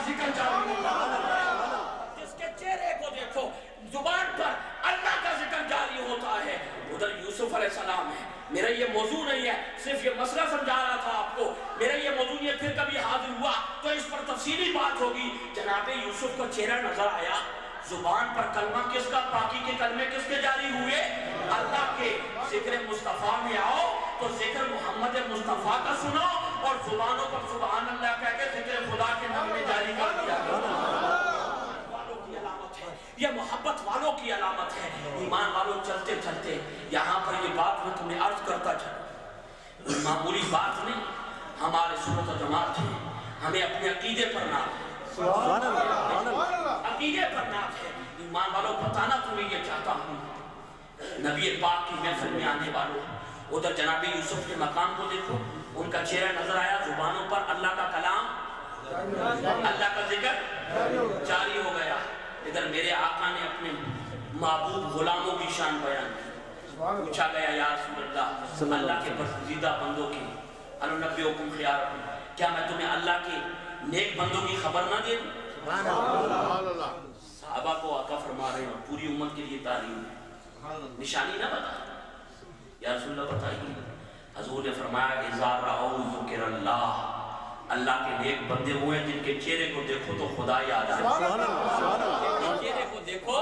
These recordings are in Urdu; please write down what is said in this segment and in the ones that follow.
ذکر جاری ہوتا ہے، جس کے چہرے کو دیکھو زبان پر اللہ کا ذکر جاری ہوتا ہے۔ ادھر یوسف علیہ السلام ہے۔ میرا یہ موضوع نہیں ہے، صرف یہ مسئلہ سمجھا رہا تھا آپ کو، میرا یہ موضوع یہ پھر کبھی حاضر ہوا تو اس پر تفصیلی بات ہوگی۔ جناب یوسف کا چہرہ نظر آیا، زبان پر کلمہ کس کا، پاکی کے کلمے کس کے جاری ہوئے؟ اللہ کے۔ ذکر مصطفیٰ میں آؤ تو ذکر محمد مصطفیٰ کا سنو، اور زبانوں پر سبحان اللہ کہہ کے ذکر خدا کے نام میں جاری کر دیا گیا۔ یہ محبت والوں کی علامت ہے۔ ایمان والوں چلتے چلتے یہاں پر یہ بات میں تمہیں عرض کرتا چلوں، معمولی بات نہیں، ہمارے سنت و جماعت ہے، ہمیں اپنے عقیدے پر ناز ہے، عقیدے پر ناز ہے۔ ایمان والوں بتانا تمہیں یہ چاہتا ہوں، نبی پاک کی محفل میں آنے والوں، ادھر جناب یوسف کے مقام کو دیکھو، ان کا چہرہ نظر آیا، زبانوں پر اللہ کا کلام، اللہ کا ذکر جاری ہو گیا۔ ادھر میرے آقا نے اپنے معبود غلاموں کی شان بیان کی، پوچھا گیا یا رسول اللہ، اللہ کے برگزیدہ بندوں کی انبئکم خیارکم، کیا میں تمہیں اللہ کے نیک بندوں کی خبر نہ دے دوں؟ صحابہ کو آقا فرما رہے ہیں اور پوری امت کے لیے تعلیم ہے، نشانی نہ بتا یا رسول اللہ بتائیے۔ حضور نے فرمایا اذا رأوا ذکر اللہ، اللہ کے نیک بندے ہوئے جن کے چہرے کو دیکھو تو خدا یاد آ جائے، چہرے کو دیکھو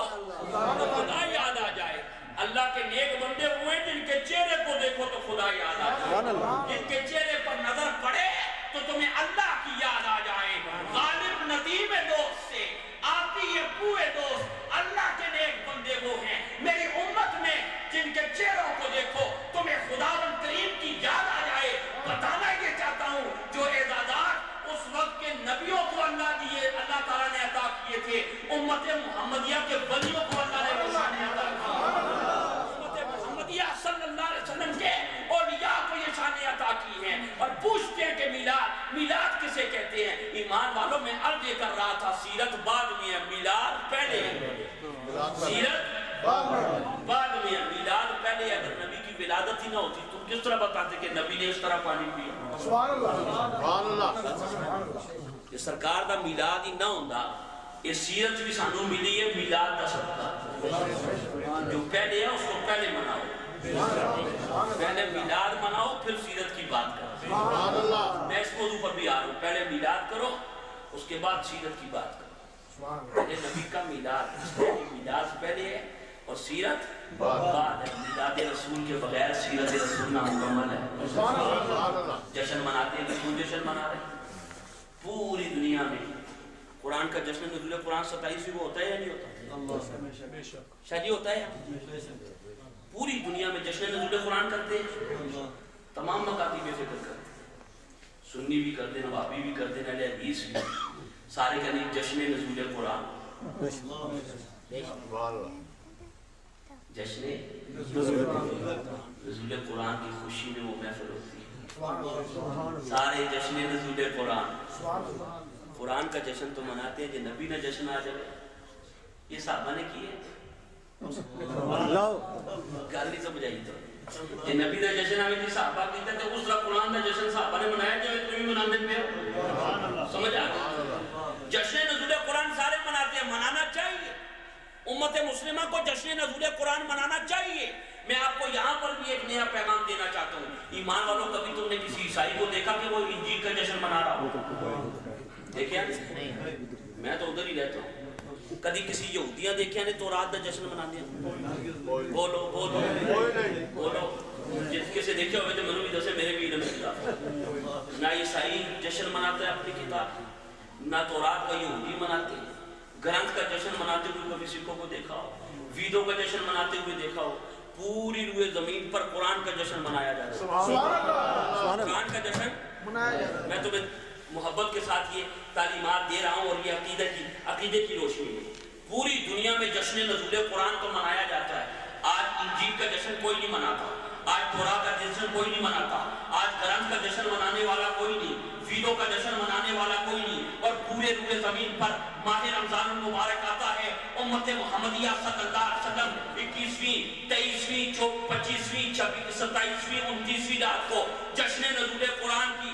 تو خدا یاد آ جائے۔ اللہ کے نیک بندے ہوئے جن کے چہرے کو دیکھو تو خدا یاد آ جائے، جن کے چہرے پر نظر پڑے تو تمہیں اللہ کی یاد آ جائے۔ غالب ندیم دوست سے آتی ہے پوئے دوست، اللہ کے نیک بندے وہ ہیں میری امت میں جن کے چہروں کو دیکھو تمہیں خداوند کریم کی یاد آ جائے۔ بتانا یہ چاہتا ہوں جو اعزازات اس وقت کے نبیوں کو اللہ تعالیٰ نے عطا کیے تھے، امت محمدیہ کے ولیوں کو اللہ نے وہ شان عطا کی، امت محمدیہ صلی اللہ علیہ وسلم کے اولیاء کو یہ شان عطا کی ہیں۔ اور پوچھتے ہیں کہ میلاد کسے کہتے ہیں؟ ایمان والوں میں عرض یہ کر رہا تھا سیرت بعد میں ہے، میلاد پہلے ہے، سیرت بعد میں ہے، میلاد پہلے ہے۔ اگر نبی کی ولادت ہی نہ ہوتی تم کس طرح بتاتے کہ نبی نے اس طرح پانی پیا؟ سبحان اللہ۔ کہ سرکار دا میلاد ہی نہ ہوندہ یہ سیرت بھی سانوں ملی ہے، میلاد دا صدقہ جو پہلے ہے اس کو پہلے مناؤ، پہلے میلاد مناؤ پھر سیرت کی بات کرو۔ میں اس موضوع پر بھی آ رہا ہوں، پہلے میلاد کرو اس کے بعد سیرت کی بات کرو۔ پہلے نبی کا میلاد پہلے ہے اور سیرت بعد ہے۔ میلاد رسول کے بغیر سیرت رسول نامکمل ہے۔ جشن مناتے ہیں، کیوں جشن منا رہے ہیں؟ پوری دنیا میں قرآن کا جشن نزول قرآن 27ویں کو ہوتا ہے یا نہیں ہوتا؟ شاید ہوتا ہے، پوری دنیا میں جشن نزول قرآن کرتے ہیں، تمام مکاتب میں فکر کرتے ہیں، سنی بھی کرتے ہیں، وہابی بھی کرتے ہیں، اہل حدیث بھی، سارے کہتے ہیں جشن نزول قرآن، جشن نزول قرآن کی خوشی میں وہ محفل ہوتی ہے، سارے جشن نزول قرآن، قرآن کا جشن تو مناتے ہیں، جو نبی نے جشن آ جائے یہ صحابہ نے کی ہے، گل نہیں سمجھائی تو یہ نبی نے جشن آئے تھی صحابہ کی تھا تو اس طرح قرآن کا جشن صحابہ نے منایا جو تمہیں منانے پہ سمجھ آ گیا۔ جشن نزول قرآن سارے مناتے ہیں، منانا چاہیے، امت مسلمہ کو جشن نزول قرآن منانا چاہیے۔ میں آپ کو یہاں پر بھی ایک نیا پیغام دینا چاہتا ہوں، ایمان والوں کبھی تم نے کسی عیسائی کو دیکھا کہ وہ انجیل کا جشن منا رہا ہو؟ دیکھیں میں تو ادھر ہی رہتا ہوں، کبھی کسی یہودیاں دیکھیں نے تورات کا جشن منا دیا؟ بولو بولو بولو، جس کسے دیکھے ہوئے تو منو بھی جیسے میرے بھی علم کتاب، نہ عیسائی جشن مناتا ہے اپنی کتاب، نہ تورات کا یہودی مناتے ہیں، گرنتھ کا جشن مناتے ہوئے کبھی سکھوں کو دیکھا ہو، ویدوں کا جشن مناتے ہوئے دیکھا ہو؟ پوری روئے زمین پر قرآن کا جشن منایا جاتا ہے، قرآن کا جشن منایا جاتا ہے۔ میں تمہیں محبت کے ساتھ یہ تعلیمات دے رہا ہوں اور یہ عقیدے کی روشنی میں پوری دنیا میں جشن نزول قرآن تو منایا جاتا ہے۔ آج انجیل کا جشن کوئی نہیں مناتا، آج تورات کا جشن کوئی نہیں مناتا، آج گرنتھ کا جشن منانے والا کوئی نہیں، ویدوں کا جشن منانے والا کوئی نہیں، اور پورے روئے زمین پر ماہ رمضان المبارک آتا ہے، امت محمدیہ صلی اللہ علیہ وسلم 21ویں 23ویں 25ویں 27ویں 29ویں رات کو جشن نزول قرآن کی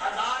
1000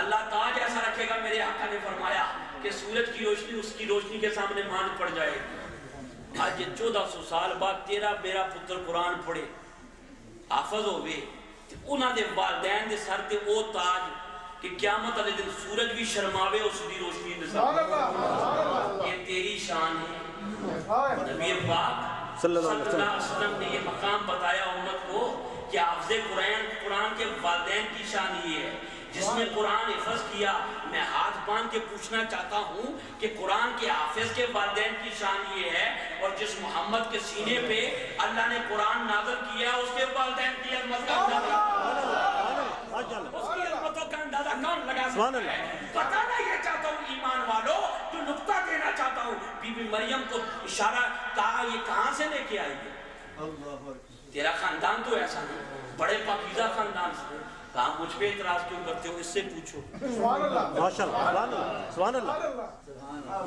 اللہ تاج ایسا رکھے گا، میرے آقا نے فرمایا کہ سورج کی روشنی اس کی روشنی کے سامنے مان پڑ جائے گی۔ آج 1400 سال بعد تیرا میرا پتر قرآن پڑھے حافظ ہوئے، انہاں دے والدین دے سر تے او تاج کہ قیامت والے دن سورج بھی شرماوے اس دی روشنی نظر۔ یہ تیری شان ہے۔ نبی پاک صلی اللہ علیہ وسلم نے یہ مقام بتایا امت کو کہ حافظ قرآن کے والدین کی شان یہ ہے۔ جس نے قرآن حفظ کیا، میں ہاتھ باندھ کے پوچھنا چاہتا ہوں کہ قرآن کے حافظ کے والدین کی شان یہ ہے، اور جس محمد کے سینے پہ اللہ نے قرآن نازل کیا اس کے والدین کی عظمت کا اندازہ کون لگا سکتا ہے؟ بتانا یہ چاہتا ہوں ایمان والو، جو نقطہ دینا چاہتا ہوں، بی بی مریم کو اشارہ کہا یہ کہاں سے لے کے آئی ہے؟ تیرا خاندان تو ایسا نہیں، بڑے پاکیزہ خاندان سے، کہاں مجھ پہ اعتراض کیوں کرتے ہو؟ اس سے پوچھو۔ سبحان اللہ۔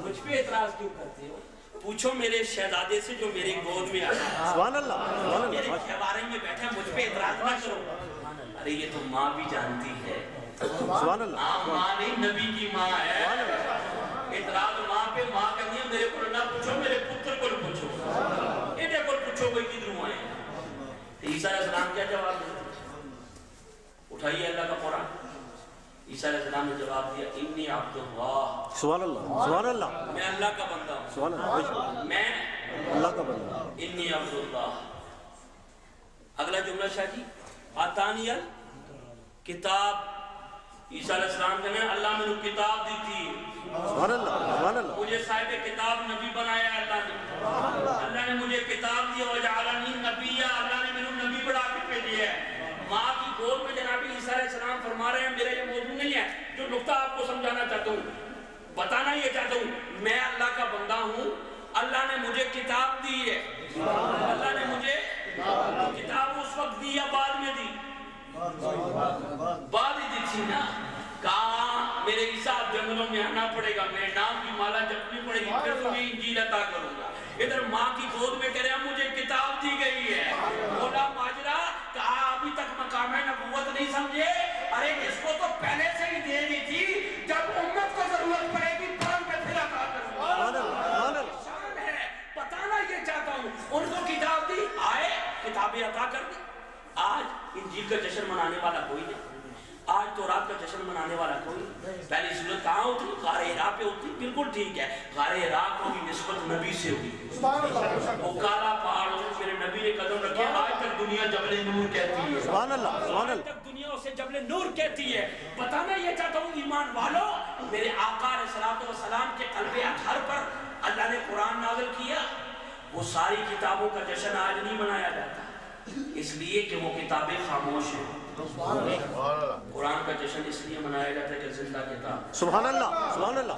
مجھ پہ اعتراض کیوں کرتے ہو؟ پوچھو میرے شہزادے سے جو میری گود میں آیا، سبحان اللہ، میرے کھیوارے میں بیٹھا، مجھ پہ اعتراض نہ کرو۔ ارے یہ تو ماں بھی جانتی ہے، سبحان اللہ، ماں نہیں نبی کی ماں ہے۔ اعتراض ماں پہ، ماں کہنی ہے میرے کو نہ پوچھو، میرے پتر کو پوچھو، انہیں کو پوچھو کوئی کدھروں آئے۔ عیسیٰ علیہ السلام کیا جواب دیتے؟ اٹھائیے اللہ کا قرآن۔ عیسیٰ علیہ السلام نے جواب دیا انی عبد اللہ، سبحان اللہ، سبحان اللہ، میں اللہ کا بندہ ہوں، سبحان اللہ، میں اللہ کا بندہ، انی عبد اللہ۔ اگلا جملہ شاہ جی، آتانی کتاب، عیسیٰ علیہ السلام کہنے اللہ میں نے کتاب دی تھی، سبحان اللہ، سبحان اللہ، مجھے صاحب کتاب نبی بنایا اللہ نے، اللہ نے مجھے کتاب دی، وجعلنی نبیّا، اللہ نے مجھے نبی بنا کے بھیجا ہے۔ ماں کی گود میں جناب عیسیٰ علیہ السلام فرما رہے ہیں، میرا یہ موضوع نہیں ہے، جو نقطہ آپ کو سمجھانا چاہتا ہوں، بتانا یہ چاہتا ہوں، میں اللہ کا بندہ ہوں، اللہ نے مجھے کتاب دی ہے، اللہ نے مجھے کتاب اس وقت دی یا بعد میں دی؟ بعد ہی دی تھی نا۔ کہاں میرے حساب جنگلوں میں آنا پڑے گا، میرے نام کی مالا جپنی پڑے گی، پھر تمہیں انجیل عطا کروں گا۔ ادھر ماں کی گود میں کہہ رہے ہیں مجھے کتاب دی گئی ہے، بولا ماجرا، کہا ابھی تک مقام نبوت نہیں سمجھے؟ ارے اس کو تو پہلے سے ہی دے دی تھی، جب امت کو ضرورت پڑے گی پرم پہ پھر عطا کروں گا۔ شان ہے، بتانا یہ چاہتا ہوں، ان کو کتاب دی، آئے کتابیں عطا کر دی۔ آج انجیل کا جشن منانے والا کوئی نہیں، آج تورات کا جشن منانے والا کوئی نہیں۔ پہلی صورت کہاں ہوتی؟ غار حرا پہ ہوتی، بالکل ٹھیک ہے، غار حرا کو بھی نسبت نبی سے ہوئی، وہ کالا پہاڑ میرے نبی نے قدم رکھے، آج تک دنیا جبل نور کہتی ہے، سبحان اللہ، سبحان اللہ، آج تک دنیا اسے جبل نور کہتی ہے۔ بتانا یہ چاہتا ہوں ایمان والو، میرے آقا علیہ الصلوۃ والسلام کے قلب اطہر پر اللہ نے قرآن نازل کیا، وہ ساری کتابوں کا جشن آج نہیں منایا جاتا، اس لیے کہ وہ کتابیں خاموش ہیں۔ قرآن کا جشن اس لیے منایا جاتا ہے کہ زندہ کتاب، سبحان اللہ، سبحان اللہ،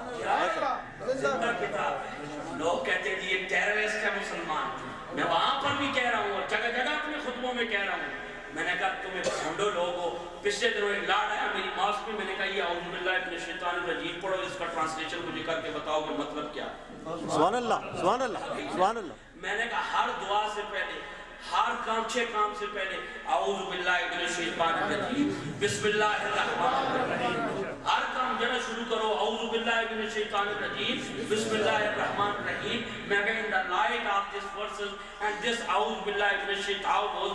زندہ کتاب ہے۔ لوگ کہتے ہیں یہ ٹیررسٹ ہے مسلمان، میں وہاں پر بھی کہہ رہا ہوں اور جگہ جگہ اپنے خطبوں میں کہہ رہا ہوں، میں نے کہا تمہیں بھونڈو لوگو، پچھلے دنوں ایک لاڈ آیا میری ماسک میں، میں نے کہا یہ اعوذ باللہ من الشیطان الرجیم پڑھو، اس کا ٹرانسلیشن مجھے کر کے بتاؤ کہ مطلب کیا؟ سبحان اللہ، سبحان اللہ، سبحان اللہ۔ میں نے کہا ہر دعا سے پہلے، ہر کام، 6 کام سے پہلے اعوذ باللہ من الشیطان الرجیم، بسم اللہ الرحمن الرحیم، ہر کام جنا شروع کرو اعوذ باللہ من الشیطان الرجیم، بسم اللہ الرحمن الرحیم۔ میں کہا in the light of this verses and this اعوذ باللہ من الشیطان was,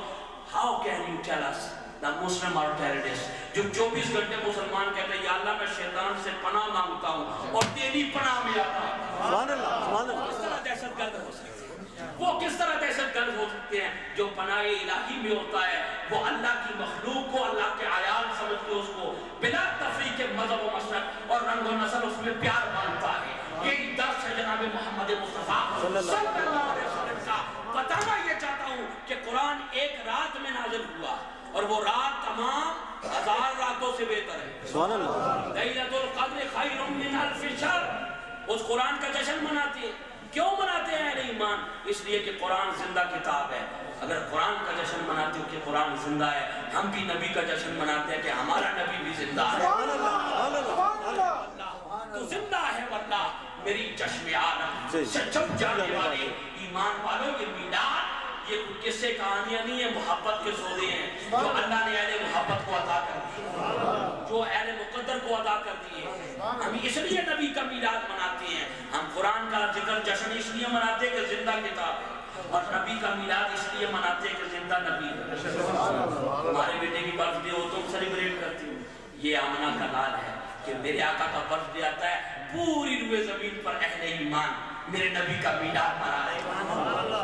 how can you tell us the Muslim are terrorists؟ جو 24 گھنٹے مسلمان کہتے ہیں یا اللہ میں شیطان سے پناہ مانگتا ہوں اور تیری پناہ میں آتا ہوں، سبحان اللہ، سبحان اللہ، کس طرح دہشت گرد ہو سکتے ہیں؟ وہ کس طرح دہشت گرد ہو سکتے ہیں؟ جو پناہ الہی میں ہوتا ہے وہ اللہ کی مخلوق کو اللہ کے عیال سمجھ کے اس کو بلا تفریق مذہب و مسلک اور رنگ و نسل اس میں پیار مانتا ہے۔ یہی درس ہے جناب محمد مصطفیٰ صلی اللہ علیہ وسلم کا۔ بتانا یہ چاہتا ہوں کہ قرآن ایک رات میں نازل ہوا اور وہ رات تمام 1000 راتوں سے بہتر ہے۔ سبحان اللہ، لیلۃ القدر خیر من الف شہر۔ اس قرآن کا جشن مناتے ہیں، کیوں مناتے ہیں اہل ایمان؟ اس لیے کہ قرآن زندہ کتاب ہے۔ اگر قرآن کا جشن مناتے ہو کہ قرآن زندہ ہے، ہم بھی نبی کا جشن مناتے ہیں کہ ہمارا نبی بھی زندہ ہے۔ تو زندہ ہے واللہ میری چشم عالم سے چھپ جانے والے ایمان والوں، یہ میلاد یہ کس قصے کہانیاں نہیں ہیں، محبت کے سودے ہیں جو اللہ نے اہل محبت کو عطا کر دیے، جو اہل مقدر کو عطا کر دیے۔ ہم اس لیے نبی کا میلاد مناتے ہیں، ہم قرآن کا ذکر جشن اس لیے مناتے ہیں کہ زندہ کتاب ہے، اور نبی کا میلاد اس لیے مناتے ہیں کہ زندہ نبی ہے۔ ہمارے بیٹے کی برتھ ڈے ہو تم سیلیبریٹ کرتی ہو، یہ آمنہ کا لال ہے کہ میرے آقا کا برتھ ڈے آتا ہے، پوری روئے زمین پر اہل ایمان میرے نبی کا میلاد منا رہے ہیں،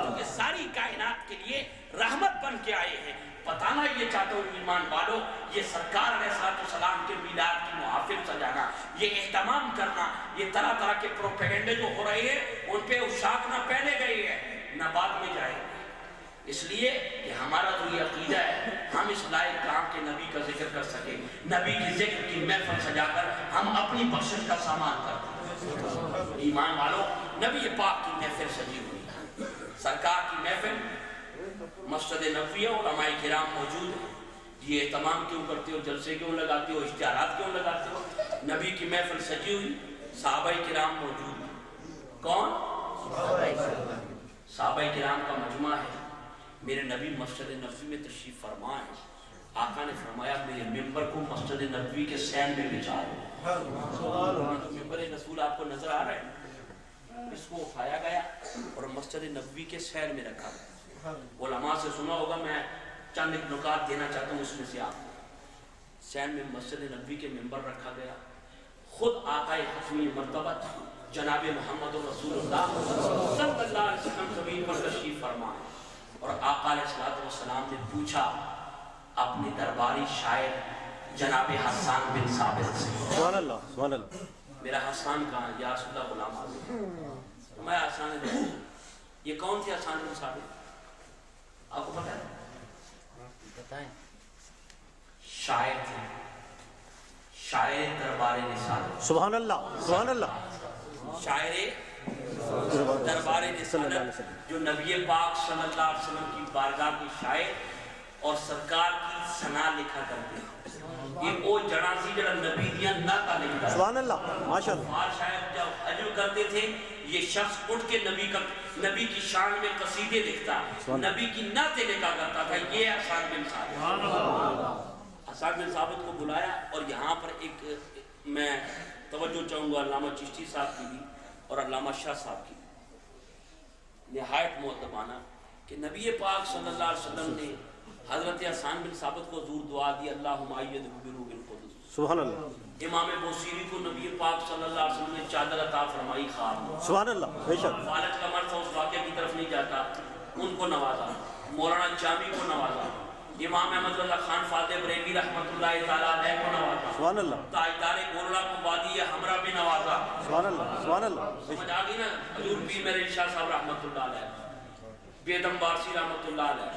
کیونکہ ساری کائنات کے لیے رحمت بن کے آئے ہیں۔ بتانا یہ چاہتا ہوں ایمان والو، یہ سرکار علیہ السلام کے میلاد کی محافل سجانا، یہ اہتمام کرنا، یہ طرح طرح کے پروپیگنڈے جو ہو رہے ہیں ان پہ اشاک نہ پہلے گئی ہے نہ بعد میں جائے گی، اس لیے کہ ہمارا تو یہ عقیدہ ہے ہم اس لائق کام کے نبی کا ذکر کر سکیں، نبی کی ذکر کی محفل سجا کر ہم اپنی بخشش کا سامان کرتے ہیں۔ ایمان والو، نبی پاک کی محفل سجی ہوئی، سرکار کی محفل مسجد نبوی، علماء کرام موجود ہیں، یہ اہتمام کیوں کرتے ہو، جلسے کیوں لگاتے ہو، اشتہارات کیوں لگاتے ہو؟ نبی کی محفل سجی ہوئی، صحابہ کرام موجود ہیں۔ کون؟ صحابہ کرام کا مجمع ہے۔ میرے نبی مسجد نبوی میں تشریف فرما ہے، آقا نے فرمایا میرے ممبر کو مسجد نبوی کے سین میں بچھا دو۔ ممبر رسول آپ کو نظر آ رہا ہے، اس کو اٹھایا گیا اور مسجد نبوی کے سین میں رکھا گیا۔ علماء سے سنا ہوگا، میں چند ایک نکات دینا چاہتا ہوں اس میں سے آپ کو۔ سین میں مسجد نبوی کے ممبر رکھا گیا، خود آقا حتمی مرتبت جناب محمد رسول اللہ صلی اللہ علیہ وسلم زمین پر تشریف فرما ہے، اور آقا علیہ السلام نے پوچھا اپنے درباری شاعر جناب حسان بن ثابت سے، سبحان اللہ سبحان اللہ، میرا حسان کہاں؟ یا رسول اللہ غلام آزم۔ میں حسان بن، یہ کون تھے حسان بن ثابت؟ آپ کو پتہ ہے؟ بتائیں۔ شاعر تھے، شاعر دربار رسالت، سبحان اللہ سبحان اللہ، شاعر دربار رسالت جو نبی پاک صلی اللہ علیہ وسلم کی بارگاہ کے شاعر اور سرکار کی ثنا لکھا کرتے ہیں۔ یہ وہ جڑا سی جڑا نبی دیا نعتاں لکھتا ہے۔ سبحان اللہ ماشاءاللہ۔ اور شاعر جب حجر کرتے تھے یہ شخص اٹھ کے نبی کی شان میں قصیدے لکھتا، نبی کی نعتیں لکھا کرتا تھا۔ یہ حسان بن ثابت، حسان بن ثابت کو بلایا، اور یہاں پر ایک میں توجہ چاہوں گا علامہ چشتی صاحب کی بھی اور علامہ شاہ صاحب کی نہایت مؤدبانہ، کہ نبی پاک صلی اللہ علیہ وسلم نے حضرت حسان بن ثابت کو حضور دعا دی، اللہم ایدہ بروح القدس۔ سبحان اللہ۔ امام بوصیری کو نبی پاک صلی اللہ علیہ وسلم نے چادر عطا فرمائی خواب میں۔ سبحان اللہ بے شک۔ فالج کا مرد تھا، اس واقعے کی طرف نہیں جاتا، ان کو نوازا۔ مولانا جامی کو نوازا، امام احمد رضا خان فاتح بریلوی رحمۃ اللہ تعالیٰ علیہ کو نوازا، سبحان اللہ تاجدار گولڑا کو وادی حمرا بھی نوازا۔ سبحان اللہ سبحان اللہ، سمجھ آ گئی نا؟ حضور پیر میرے شاہ صاحب رحمۃ اللہ علیہ، بیدم بارسی رحمۃ اللہ علیہ،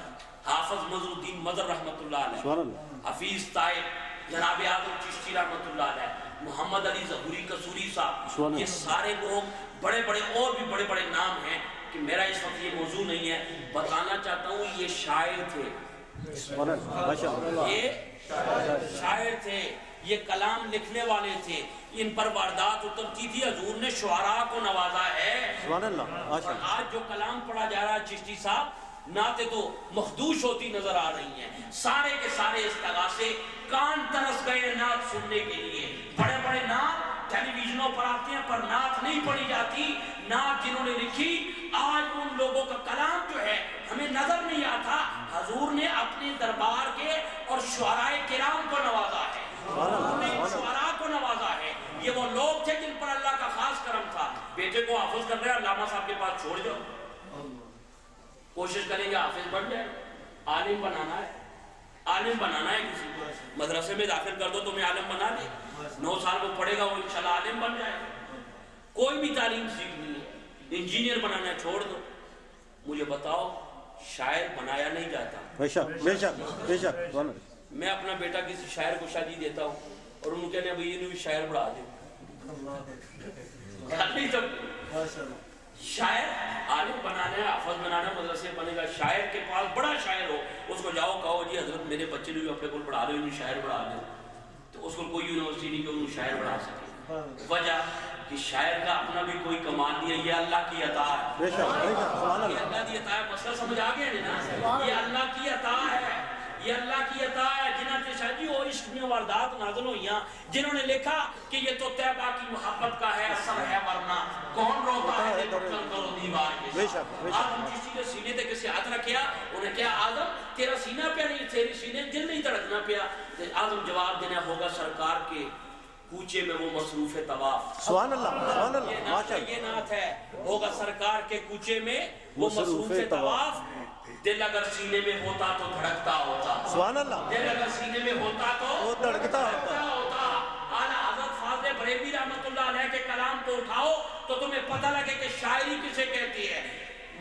حافظ مظہر الدین مظہر رحمۃ اللہ علیہ، سبحان اللہ، حفیظ طائب جناب آدم چشتی رحمۃ اللہ علیہ، محمد علی ظہوری قصوری صاحب، یہ سارے لوگ بڑے بڑے اور بھی بڑے بڑے نام ہیں کہ میرا اس وقت یہ موضوع نہیں ہے، بتانا چاہتا ہوں یہ شاعر تھے، سبحان اللہ ماشاءاللہ، یہ شاعر تھے، یہ کلام لکھنے والے تھے، ان پر واردات اترتی تھی، حضور نے شعراء کو نوازا ہے۔ سبحان اللہ ماشاءاللہ۔ آج جو کلام پڑھا جا رہا ہے چشتی صاحب، نعتیں تو مخدوش ہوتی نظر آ رہی ہیں، سارے کے سارے استغاثے کان ترس گئے نعت سننے کے لیے، بڑے بڑے نعت ٹیلی ویژنوں پر آتے ہیں پر نعت نہیں پڑھی جاتی۔ نعت جنہوں نے لکھی، آج ان لوگوں کا کلام جو ہے ہمیں نظر نہیں آتا، حضور نے اپنے دربار کے اور شعراء کرام کو نوازا ہے، حضور نے شعراء کو نوازا ہے۔ یہ وہ لوگ تھے جن پر اللہ کا خاص کرم تھا۔ بیٹے کو حافظ کر رہے ہیں، علامہ صاحب کے پاس چھوڑ جاؤ، کوشش کریں گے حافظ بن جائے، عالم بنانا ہے، عالم بنانا ہے، کسی کو مدرسے میں داخل کر دو تمہیں عالم بنا دے، 9 سال وہ پڑھے گا وہ انشاءاللہ عالم بن جائے گا۔ کوئی بھی تعلیم سیکھنی ہے، انجینئر بنانا ہے چھوڑ دو۔ مجھے بتاؤ شاعر بنایا نہیں جاتا، بے شک بے شک بے شک، سبحان اللہ۔ میں اپنا بیٹا کسی شاعر کو شادی دیتا ہوں اور انہوں کہنے ہیں یہ بھی شاعر بڑھا دے، شاعر عالم بنانا ہے، حافظ بنانا ہے، مدرسے بنے گا۔ شاعر کے پاس بڑا شاعر ہو، اس کو جاؤ کہو جی حضرت میرے بچے نے اپنے کو پڑھا لے، انہیں شاعر بڑھا لے، تو اس کو کوئی یونیورسٹی نہیں کہ انہوں شاعر بڑھا سکے۔ وجہ کہ شاعر کا اپنا بھی کوئی کمال نہیں ہے، یہ اللہ کی عطا ہے، بے شک سبحان یہ اللہ اللہ کی عطا ہے. مسئلہ سمجھ آ گیا نا، یہ اللہ کی عطا ہے، یہ اللہ کی عطا ہے. جنہاں تے شاہ جی وہ عشق میں واردات نازل ہوئیااں، جنہوں نے لکھا کہ یہ تو طیبہ کی محبت کا ہے اثر ہے، ورنہ کون روتا ہے دل کرو دیوار کے بے ساتھ. شک آدم کسی کے سینے تے کسی ہاتھ رکھیا، انہیں کہا آدم تیرا سینہ پہ نہیں، تیرے سینے دل نہیں تڑکنا پیا. آدم جواب دینا ہوگا سرکار کے کوچے میں وہ مصروف طواف. سبحان اللہ ماشاء اللہ. یہ نعت ہے، ہوگا سرکار کے کوچے میں وہ مصروف طواف. دل اگر سینے میں ہوتا تو دھڑکتا ہوتا، سبحان اللہ. دل اگر سینے میں ہوتا تو وہ دھڑکتا ہوتا. اعلیٰ حضرت فاضل بریلوی رحمۃ اللہ علیہ کے کلام کو اٹھاؤ تو تمہیں پتہ لگے کہ شاعری کسے کہتی ہے،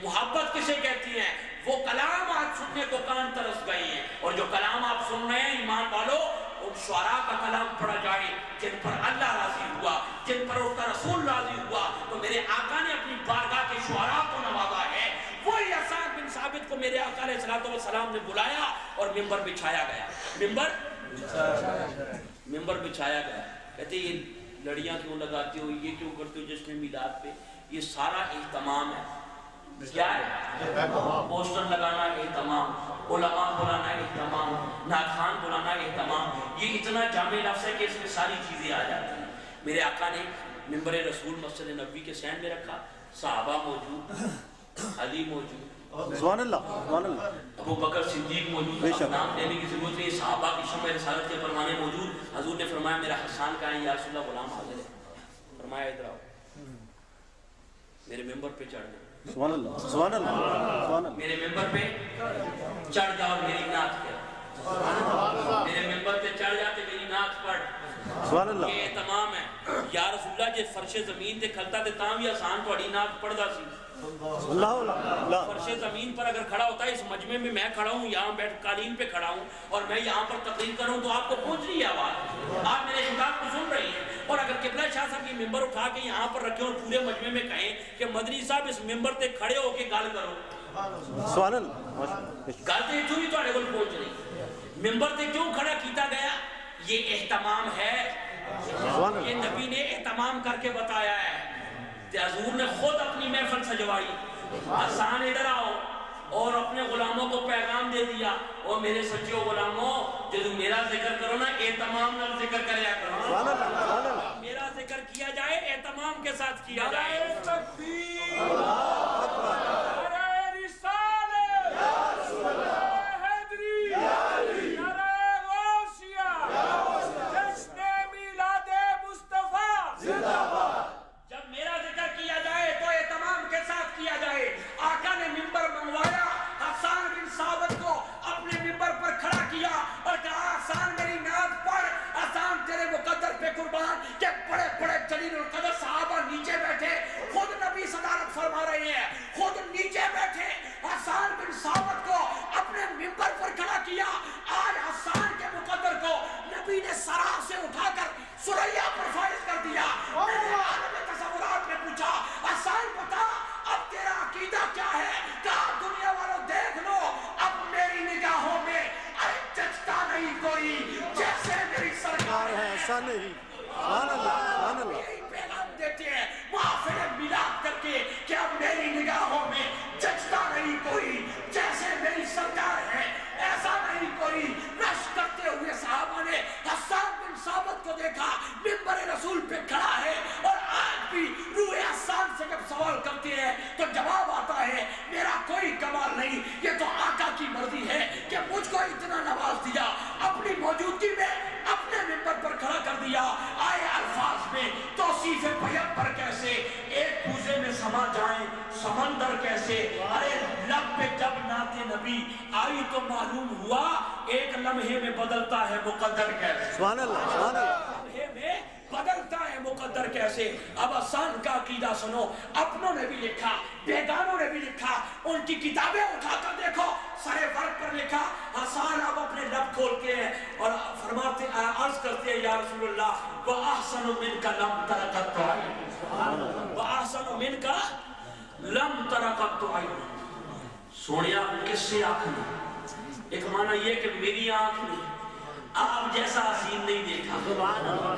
محبت کسے کہتی ہے. وہ کلام آج سننے کو کان ترس گئے ہیں، اور جو کلام آپ سن رہے ہیں ایمان والو، ان شعراء کا کلام پڑھا جائے جن پر اللہ راضی ہوا، جن پر اس کا رسول راضی ہوا. تو میرے آقا نے اپنی بارگاہ کے شعراء کو نوازا ہے. وہی حسان بن ثابت کو میرے آقا علیہ السلام نے بلایا اور ممبر بچھایا گیا. ممبر بچھایا گیا. کہتے یہ لڑیاں کیوں لگاتے ہو، یہ کیوں کرتے ہو جشن میلاد پہ؟ یہ سارا اہتمام ہے. کیا ہے؟ پوسٹر لگانا اہتمام، علماء بلانا اہتمام، نعتخوان بلانا اہتمام. یہ اتنا جامع لفظ ہے کہ اس میں ساری چیزیں آ جاتی ہیں. میرے آقا نے ممبر رسول مسجد نبوی کے سین میں رکھا، صحابہ موجود، علی موجود، سبحان اللہ سبحان اللہ. ابو بکر صدیق موجود. بے شک. نام لینے کی ضرورت نہیں، صحابہ کی شمع رسالت کے پروانے موجود. حضور نے فرمایا میرا حسان کہاں ہے؟ یا رسول اللہ غلام حاضر ہے. فرمایا ادھر آؤ، میرے ممبر پہ چڑھ جاؤ. سبحان اللہ سبحان اللہ سبحان اللہ. میرے ممبر پہ چڑھ جاؤ، میری نعت کر. میرے ممبر پہ چڑھ جاتے میری نعت پڑھ. سبحان اللہ. یہ اہتمام ہے. یا رسول اللہ جے فرش زمین تے کھلتا تے تاں بھی آسان تہاڈی نعت پڑھدا سی. اللہ اللہ. فرش زمین پر اگر کھڑا ہوتا ہے، اس مجمع میں میں کھڑا ہوں، یہاں بیٹھ قالین پہ کھڑا ہوں اور میں یہاں پر تقریر کر رہا ہوں تو آپ کو پہنچ رہی ہے آواز، آپ میرے خطاب کو سن رہی ہیں. اور اگر قبلہ شاہ صاحب یہ ممبر اٹھا کے یہاں پر رکھیں اور پورے مجمع میں کہیں کہ مدنی صاحب اس ممبر تے کھڑے ہو کے گل کرو، سبحان اللہ ماشاء اللہ. گل تے اتوں بھی تہاڈے کول پہنچ رہی. ممبر تے کیوں کھڑا کیتا گیا؟ یہ اہتمام ہے. یہ نبی نے اہتمام کر کے بتایا ہے. حضور نے خود اپنی محفل سجوائی. حسان ادھر آؤ، اور اپنے غلاموں کو پیغام دے دیا، اور میرے سچے غلاموں جب میرا ذکر کرو نا اہتمام نال ذکر کریا کرو. سبحان اللہ سبحان اللہ. میرا ذکر کیا جائے اہتمام کے ساتھ کیا جائے. جب میرا ذکر کیا جائے تو اہتمام کے ساتھ کیا جائے. آقا نے ممبر منگوایا، حسان بن ثابت کو اپنے ممبر پر کھڑا کیا اور کہا حسان میری نعت پڑھ. حسان تیرے مقدر پہ قربان. کہ بڑے بڑے جلیل القدر صحابہ نیچے بیٹھے، خود نبی صدارت فرما رہے ہیں، خود نیچے بیٹھے. حسان بن ثابت کو اپنے ممبر پر کھڑا کیا. آج حسان کے مقدر کو نبی نے سراغ سے اٹھا کر سریا پر فائز کر دیا. میں نے عالم تصورات میں پوچھا حسان بتا اب تیرا عقیدہ کیا ہے؟ کہا دنیا والوں دیکھ لو اب میری نگاہوں میں جچتا نہیں کوئی جیسے میری سرکار ہے. ایسا نہیں. سبحان اللہ سبحان اللہ. یہی پیغام دیتے ہیں محافل میلاد کر کے کہ اب میری نگاہوں میں جچتا نہیں کوئی جیسے میری سرکار ہے. ایسا نہیں کوئی. رش کرتے ہوئے صحابہ نے حسان بن ثابت کو دیکھا ممبر رسول پہ کھڑا ہے. اور آج بھی روح حسان سے جب سوال کرتے ہیں تو جواب آتا ہے میرا کوئی کمال نہیں، یہ تو آقا کی مرضی ہے کہ مجھ کو اتنا نواز دیا، اپنی موجودگی میں اپنے ممبر پر کھڑا کر دیا. آئے الفاظ میں توصیف پیغمبر کیسے، ایک کوزے میں سما جائیں سمندر کیسے. ارے لب پہ جب نعت نبی آئی تو معلوم ہوا ایک لمحے میں بدلتا ہے مقدر کیسے. سبحان اللہ سبحان اللہ. لمحے میں بدلتا ہے مقدر کیسے. اب حسان کا عقیدہ سنو. اپنوں نے بھی لکھا، بیگانوں نے بھی لکھا. ان کی کتابیں اٹھا کر دیکھو، سارے ورق پر لکھا. حسان اب اپنے لب کھولتے ہیں اور فرماتے عرض کرتے ہیں یا رسول اللہ وَأَحْسَنُ مِنْكَ لَمْ تَرَقَتُ عَيْنُ وَأَحْسَنُ مِنْكَ لَمْ تَرَقَتُ عَيْنُ. سونیا کس سے آنکھ نہیں؟ ایک معنی یہ کہ میری آنکھ نہیں، آپ جیسا حسین نہیں دیکھا.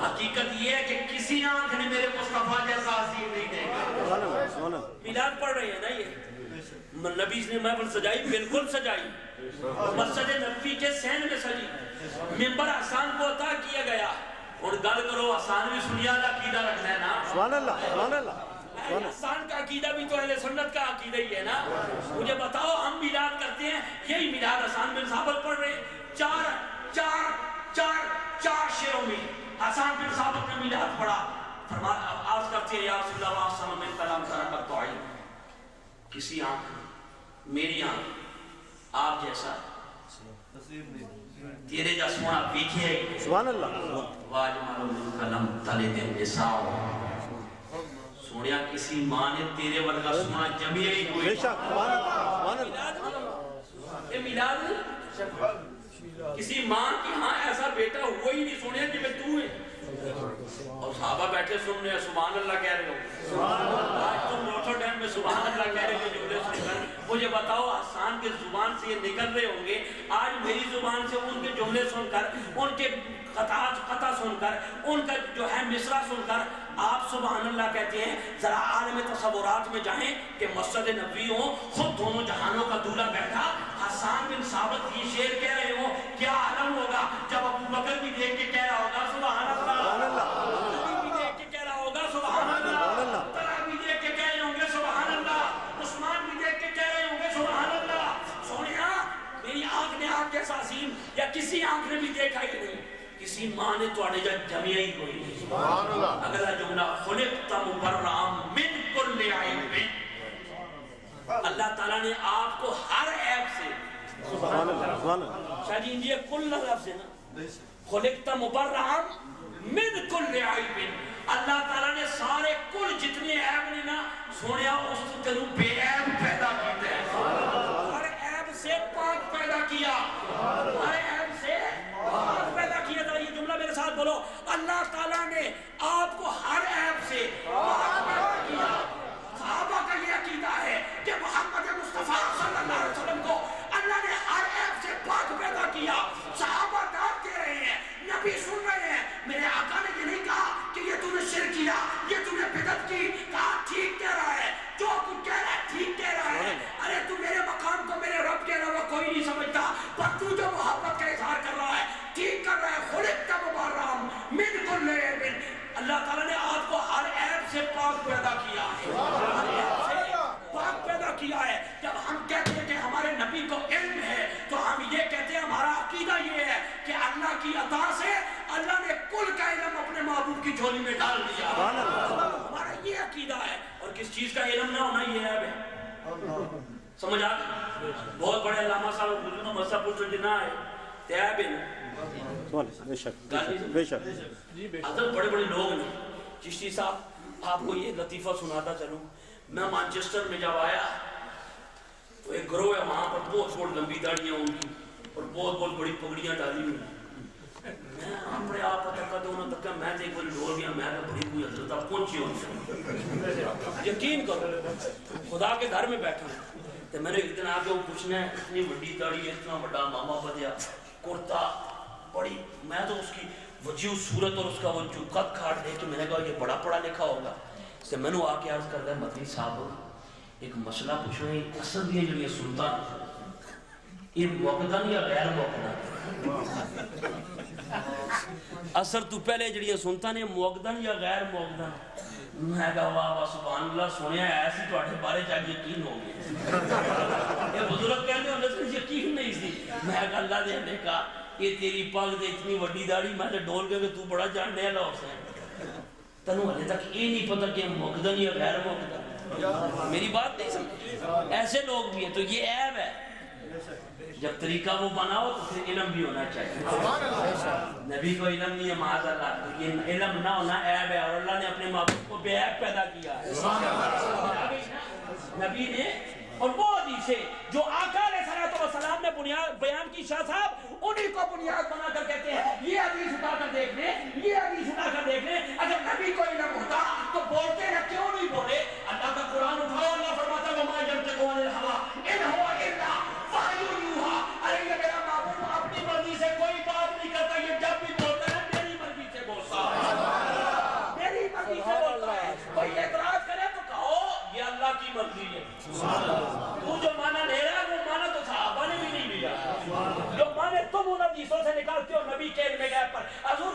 حقیقت یہ ہے کہ کسی آنکھ نے میرے مصطفیٰ جیسا میلاد پڑھ رہے ہیں نا یہ نبی نے محفل سجائی بالکل سجائی مسجد نبوی کے سین میں سجی منبر حسان کو عطا کیا گیا اور گل کرو حسان بھی سنیا کا عقیدہ رکھنا ہے نا سبحان اللہ سبحان اللہ حسان کا عقیدہ بھی تو اہل سنت کا عقیدہ ہی ہے نا مجھے بتاؤ ہم میلاد کرتے ہیں یہی میلاد حسان بن ثابت پڑھ رہے ہیں چار شعروں میں حسان بن ثابت نے میلاد پڑھا عرض کرتے ہیں یا رسول اللہ صلی اللہ علیہ وسلم کلام ترکت تو آئی کسی آنکھ میری آنکھ آپ جیسا تیرے جا سونا پیچھے ہے سبحان اللہ واجمال من کلم تلے دن نساؤ سونیا کسی ماں نے تیرے ورگا سونا جمعی ہی کوئی بے شک سبحان اللہ یہ میلاد کسی ماں کی ہاں ایسا بیٹا ہوا ہی نہیں سونیا جی میں تو ہے اور صحابہ بیٹھے سن رہے ہیں سبحان اللہ کہہ رہے ہو آج تم نوٹر ڈیم میں سبحان اللہ کہہ رہے ہو جملے سن کر مجھے بتاؤ حسان کے زبان سے یہ نکل رہے ہوں گے آج میری زبان سے ان کے جملے سن کر ان کے قطع سن کر ان کا جو ہے مصرع سن کر آپ سبحان اللہ کہتے ہیں ذرا عالم تصورات میں جائیں کہ مسجد نبوی ہو خود دونوں جہانوں کا دولہ بیٹھا حسان بن ثابت یہ شعر کہہ رہے ہو کیا عالم ہوگا جب ابو بکر بھی دیکھ کے کہہ رہا ہوگا سبحان اللہ نبی بھی دیکھ کے کہہ رہا ہوگا سبحان اللہ طلحہ بھی دیکھ کے کہہ رہے ہوں گے سبحان اللہ عثمان بھی دیکھ کے کہہ رہے ہوں گے سبحان اللہ سونیا میری آنکھ نے آپ جیسا عظیم یا کسی آنکھ نے بھی دیکھا ہی نہیں کسی ماں نے تو آنے جا جمعیہ ہی کوئی نہیں سبحان اللہ اگلا جملہ خلقت مبرعا من کل عیب اللہ تعالیٰ نے آپ کو ہر عیب سے سبحان اللہ شاہ جی یہ کل لفظ ہے نا خلقت مبرعا من کل عیب اللہ تعالیٰ نے سارے کل جتنے عیب نے نا سونیا اس تنو بے عیب پیدا کیتے ہیں ہر عیب سے پاک پیدا کیا ہر عیب سے پاک پیدا کیا تھا یہ جملہ میرے ساتھ بولو اللہ تعالیٰ نے آپ کو ہر عیب سے پاک پیدا کیا صحابہ کا یہ عقیدہ ہے کہ محمد مصطفیٰ صلی اللہ علیہ وسلم کو اللہ نے ہر عیب سے پاک پیدا کیا صحابہ دعوت دے رہے ہیں نبی سن رہے ہیں میرے آقا نے یہ نہیں کہا کہ یہ تم نے شرک کیا یہ تم نے بدعت کی کہا ٹھیک کہہ رہا ہے جو کچھ کہہ رہا ہے ٹھیک کہہ رہا ہے ارے تو میرے مقام کو میرے رب کے علاوہ کوئی نہیں سمجھتا پر تو جو محبت کا اظہار کر رہا ہے ٹھیک کر رہا ہے خلقت مبرعا من کل عیب اللہ تعالیٰ نے آپ کو ہر عیب سے پاک پیدا کیا ہے ہر عیب سے پاک پیدا کیا ہے جب ہم کہتے ہیں کہ ہمارے نبی کو علم ہے تو ہم یہ کہتے ہیں ہمارا عقیدہ یہ ہے کہ اللہ کی عطا سے اللہ نے کل کا علم اپنے محبوب کی جھولی میں ڈال دیا ہمارا یہ عقیدہ ہے اور کس چیز کا علم نہ ہونا یہ عیب ہے سمجھ آ بہت بڑے علامہ صاحب بزرگ مسئلہ پوچھو جنہ ہے عیب ہے نا بے شک بے شک حضرت بڑے بڑے لوگ ہیں چشتی صاحب آپ کو یہ لطیفہ سناتا چلوں میں مانچسٹر میں جب آیا تو ایک گروہ ہے وہاں پر بہت بہت لمبی داڑیاں ان کی اور بہت بہت بڑی پگڑیاں ڈالی ہوئی میں اپنے آپ کو تکا دو نہ تکا میں دیکھ بڑی ڈھول گیا میں بڑی کوئی حضرت آپ پہنچی ہوں یقین کرو خدا کے گھر میں بیٹھا ہوں تو میں نے ایک دن آگے وہ پوچھنا ہے اتنی بڑی داڑھی ہے اتنا بڑا ماما بدیا کرتا بڑی میں تو اس کی وجیہ صورت اور اس کا وہ جو قد کھاٹ دیکھ کے میں نے کہا یہ بڑا پڑھا لکھا ہوگا اس سے میں نے آ کے عرض کرتا ہے مدنی صاحب ایک مسئلہ پوچھنا ہے اصل یہ جو یہ سلطان یہ موقدن یا غیر موقدن اثر تو پہلے جڑی سنتا نے موقدن یا غیر موقدن میں کہا واہ واہ سبحان اللہ سنیا ایسی تو اٹھے بارے چاہیے یقین ہو گئے یہ بزرگ کہنے ہونے سے یقین نہیں سی میں کہا اللہ دے نے کہا یہ تیری پاگ دے اتنی وڈی داڑھی میں نے ڈول کے تو بڑا جاننے والا ہو سکتا تنو ہلے تک یہ نہیں پتا کہ موقدن یا غیر موقدن میری بات نہیں سمجھ ایسے لوگ بھی ہیں تو یہ عیب ہے جب طریقہ وہ بناؤ تو پھر علم بھی ہونا چاہیے نبی کو علم نہیں ہے معاذ اللہ تو یہ علم نہ ہونا عیب ہے اور اللہ نے اپنے محبوب کو بے عیب پیدا کیا ہے نبی نے اور وہ حدیث جو آقا علیہ السلام نے بیان کی شاہ صاحب انہی کو بنیاد بنا کر کہتے ہیں یہ حدیث اٹھا کر دیکھ لیں یہ حدیث اٹھا کر دیکھ لیں اگر نبی کو علم ہوتا تو بولتے ہیں کیوں نہیں بولے اللہ کا قرآن اٹھاؤ اللہ فرماتا ہے وما ينطق عن الهوى ان هو الا وحی یوحی ارے یہ میرا محبوب اپنی مرضی سے کوئی بات نہیں کرتا یہ جب بھی بولتا ہے میری مرضی سے بولتا ہے میری مرضی سے بولتا ہے کوئی اعتراض کرے تو کہو یہ اللہ کی مرضی ہے. تو جو معنی لے رہا ہے وہ معنی تو صحابہ نے بھی نہیں لیا. جو معنی تم ان حدیثوں سے نکالتے ہو نبی کے علم غیب پر حضور